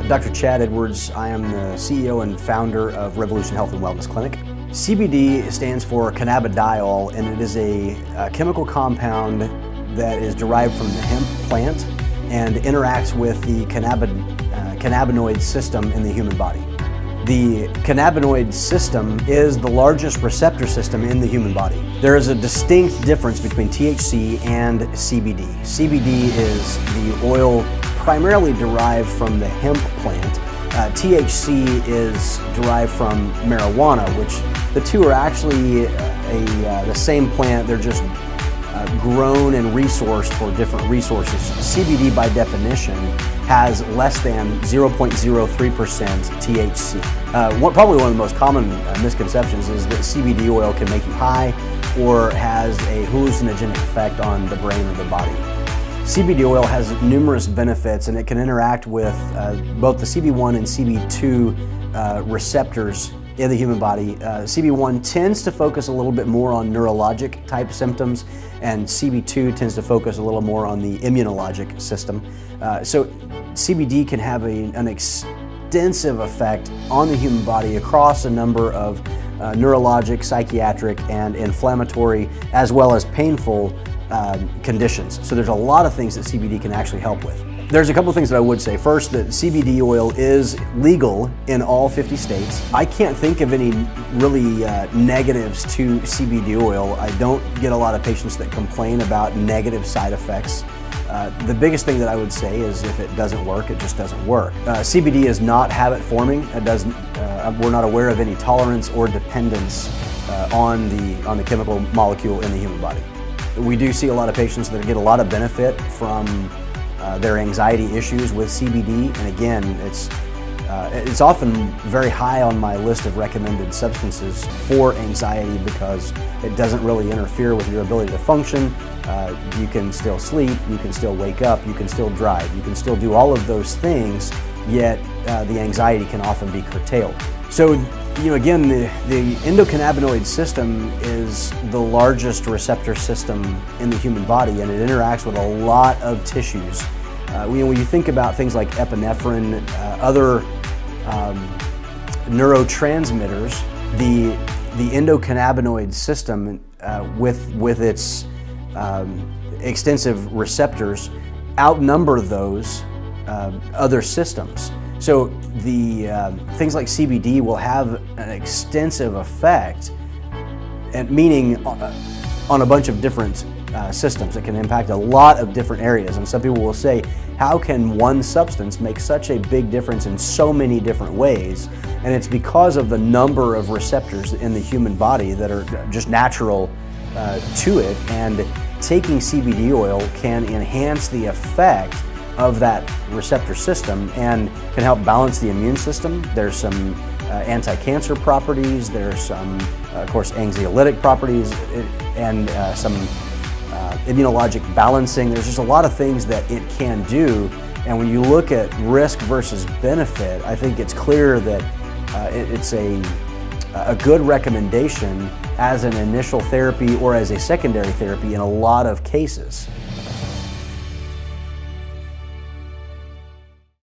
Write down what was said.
Dr. Chad Edwards. I am the CEO and founder of Revolution Health and Wellness Clinic. CBD stands for cannabidiol, and it is a chemical compound that is derived from the hemp plant and interacts with the cannabinoid system in the human body. The cannabinoid system is the largest receptor system in the human body. There is a distinct difference between THC and CBD. CBD is the oil primarily derived from the hemp plant. THC is derived from marijuana, which the two are actually the same plant. They're just grown and resourced for different resources. CBD by definition has less than 0.03% THC. Probably one of the most common misconceptions is that CBD oil can make you high or has a hallucinogenic effect on the brain or the body. CBD oil has numerous benefits, and it can interact with both the CB1 and CB2 receptors in the human body. CB1 tends to focus a little bit more on neurologic type symptoms, and CB2 tends to focus a little more on the immunologic system. So CBD can have an extensive effect on the human body across a number of neurologic, psychiatric, and inflammatory, as well as painful conditions. So there's a lot of things that CBD can actually help with. There's a couple of things that I would say. First, that CBD oil is legal in all 50 states. I can't think of any really negatives to CBD oil. I don't get a lot of patients that complain about negative side effects. The biggest thing that I would say is if it doesn't work, it just doesn't work. CBD is not habit forming. It doesn't. We're not aware of any tolerance or dependence on the chemical molecule in the human body. We do see a lot of patients that get a lot of benefit from their anxiety issues with CBD, and again, it's often very high on my list of recommended substances for anxiety because it doesn't really interfere with your ability to function. You can still sleep, you can still wake up, you can still drive, you can still do all of those things, yet the anxiety can often be curtailed. So, again, the endocannabinoid system is the largest receptor system in the human body, and it interacts with a lot of tissues. When you think about things like epinephrine, other neurotransmitters, the endocannabinoid system with its extensive receptors outnumber those other systems. So the things like CBD will have an extensive effect, and meaning on a bunch of different systems. It can impact a lot of different areas, and some people will say, how can one substance make such a big difference in so many different ways? And it's because of the number of receptors in the human body that are just natural to it, and taking CBD oil can enhance the effect of that receptor system and can help balance the immune system. There's some anti-cancer properties, there's some, of course, anxiolytic properties, and some immunologic balancing. There's just a lot of things that it can do, and when you look at risk versus benefit, I think it's clear that it's a good recommendation as an initial therapy or as a secondary therapy in a lot of cases.